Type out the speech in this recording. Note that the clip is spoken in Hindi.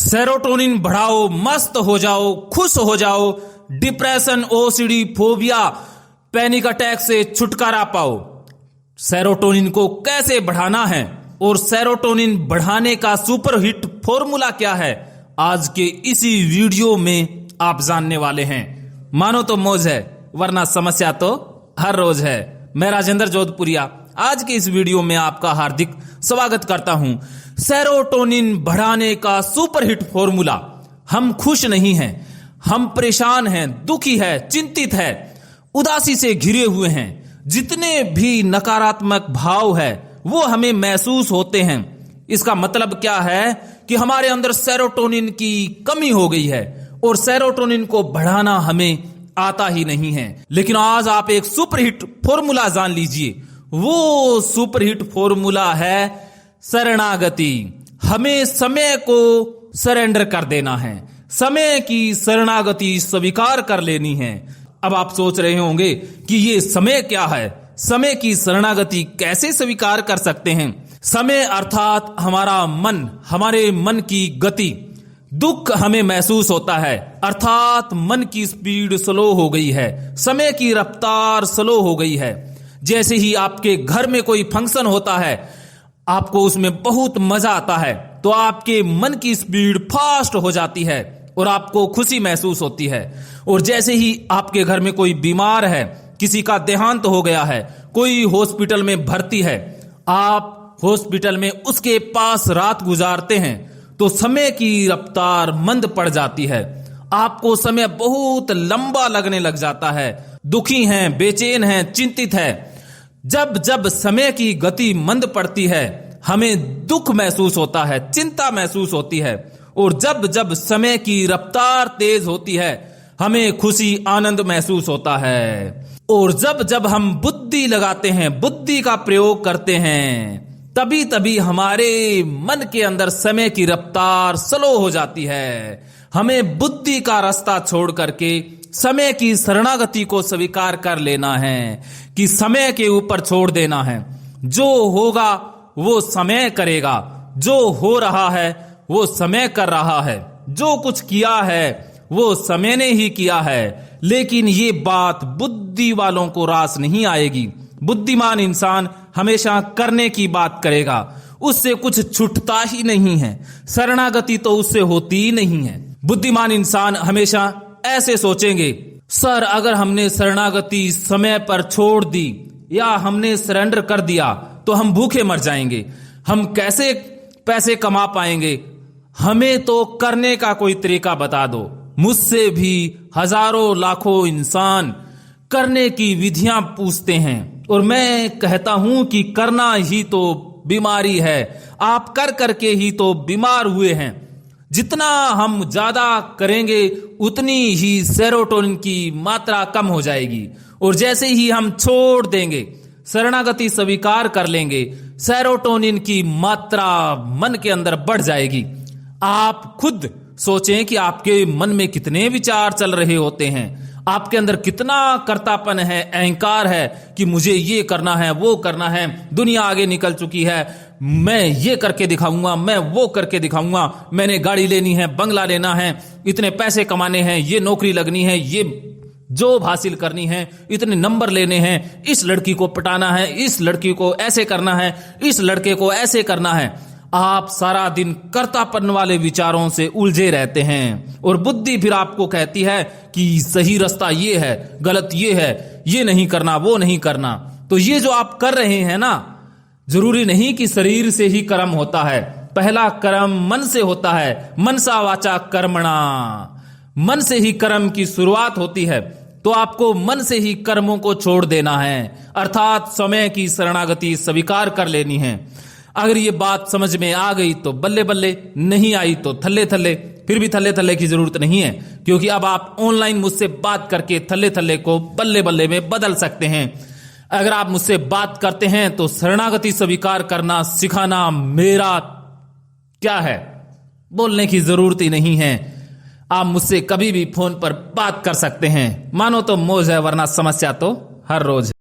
सेरोटोनिन बढ़ाओ, मस्त हो जाओ, खुश हो जाओ, depression, OCD, phobia, panic attack से छुटकारा पाओ। सेरोटोनिन को कैसे बढ़ाना है और सेरोटोनिन बढ़ाने का सुपर हिट फॉर्मूला क्या है, आज के इसी वीडियो में आप जानने वाले हैं। मानो तो मौज है, वरना समस्या तो हर रोज है। मैं राजेंद्र जोधपुरिया आज के इस वीडियो में आपका हार्दिक स्वागत करता हूं। सेरोटोनिन बढ़ाने का सुपर हिट फॉर्मूला। हम खुश नहीं हैं, हम परेशान हैं, दुखी है, चिंतित है, उदासी से घिरे हुए हैं। जितने भी नकारात्मक भाव है वो हमें महसूस होते हैं। इसका मतलब क्या है कि हमारे अंदर सेरोटोनिन की कमी हो गई है और सेरोटोनिन को बढ़ाना हमें आता ही नहीं है। लेकिन आज आप एक सुपरहिट फॉर्मूला जान लीजिए। वो सुपरहिट फॉर्मूला है शरणागति। हमें समय को सरेंडर कर देना है, समय की शरणागति स्वीकार कर लेनी है। अब आप सोच रहे होंगे कि ये समय क्या है, समय की शरणागति कैसे स्वीकार कर सकते हैं। समय अर्थात हमारा मन, हमारे मन की गति। दुख हमें महसूस होता है अर्थात मन की स्पीड स्लो हो गई है, समय की रफ्तार स्लो हो गई है। जैसे ही आपके घर में कोई फंक्शन होता है, आपको उसमें बहुत मजा आता है, तो आपके मन की स्पीड फास्ट हो जाती है और आपको खुशी महसूस होती है। और जैसे ही आपके घर में कोई बीमार है, किसी का देहांत हो गया है, कोई हॉस्पिटल में भर्ती है, आप हॉस्पिटल में उसके पास रात गुजारते हैं, तो समय की रफ्तार मंद पड़ जाती है। आपको समय बहुत लंबा लगने लग जाता है। दुखी हैं, बेचैन हैं, चिंतित है। जब जब समय की गति मंद पड़ती है, हमें दुख महसूस होता है, चिंता महसूस होती है। और जब जब समय की रफ्तार तेज होती है, हमें खुशी, आनंद महसूस होता है। और जब जब हम बुद्धि लगाते हैं, बुद्धि का प्रयोग करते हैं, तभी तभी हमारे मन के अंदर समय की रफ्तार स्लो हो जाती है। हमें बुद्धि का रास्ता छोड़ करके समय की शरणागति को स्वीकार कर लेना है कि समय के ऊपर छोड़ देना है। जो होगा वो समय करेगा, जो हो रहा है वो समय कर रहा है, जो कुछ किया है वो समय ने ही किया है। लेकिन ये बात बुद्धि वालों को रास नहीं आएगी। बुद्धिमान इंसान हमेशा करने की बात करेगा, उससे कुछ छूटता ही नहीं है। शरणागति तो उससे होती ही नहीं है। बुद्धिमान इंसान हमेशा ऐसे सोचेंगे, सर अगर हमने शरणागति समय पर छोड़ दी या हमने सरेंडर कर दिया तो हम भूखे मर जाएंगे, हम कैसे पैसे कमा पाएंगे, हमें तो करने का कोई तरीका बता दो। मुझसे भी हजारों लाखों इंसान करने की विधियां पूछते हैं और मैं कहता हूं कि करना ही तो बीमारी है। आप कर करके ही तो बीमार हुए हैं। जितना हम ज्यादा करेंगे उतनी ही सेरोटोनिन की मात्रा कम हो जाएगी। और जैसे ही हम छोड़ देंगे, शरणागति स्वीकार कर लेंगे, सेरोटोनिन की मात्रा मन के अंदर बढ़ जाएगी। आप खुद सोचें कि आपके मन में कितने विचार चल रहे होते हैं, आपके अंदर कितना कर्तापन है, अहंकार है कि मुझे ये करना है, वो करना है, दुनिया आगे निकल चुकी है, मैं ये करके दिखाऊंगा, मैं वो करके दिखाऊंगा, मैंने गाड़ी लेनी है, बंगला लेना है, इतने पैसे कमाने हैं, ये नौकरी लगनी है, ये जॉब हासिल करनी है, इतने नंबर लेने हैं, इस लड़की को पटाना है, इस लड़की को ऐसे करना है, इस लड़के को ऐसे करना है। आप सारा दिन कर्तापन वाले विचारों से उलझे रहते हैं और बुद्धि फिर आपको कहती है कि सही रास्ता ये है, गलत ये है, ये नहीं करना, वो नहीं करना। तो ये जो आप कर रहे हैं ना, जरूरी नहीं कि शरीर से ही कर्म होता है। पहला कर्म मन से होता है। मनसा वाचा कर्मणा, मन से ही कर्म की शुरुआत होती है। तो आपको मन से ही कर्मों को छोड़ देना है, अर्थात समय की शरणागति स्वीकार कर लेनी है। अगर ये बात समझ में आ गई तो बल्ले बल्ले, नहीं आई तो थल्ले थल्ले। फिर भी थल्ले थल्ले की जरूरत नहीं है, क्योंकि अब आप ऑनलाइन मुझसे बात करके थल्ले थल्ले को बल्ले बल्ले में बदल सकते हैं। अगर आप मुझसे बात करते हैं तो शरणागति स्वीकार करना सिखाना मेरा क्या है, बोलने की जरूरत ही नहीं है। आप मुझसे कभी भी फोन पर बात कर सकते हैं। मानो तो मौज है, वरना समस्या तो हर रोज।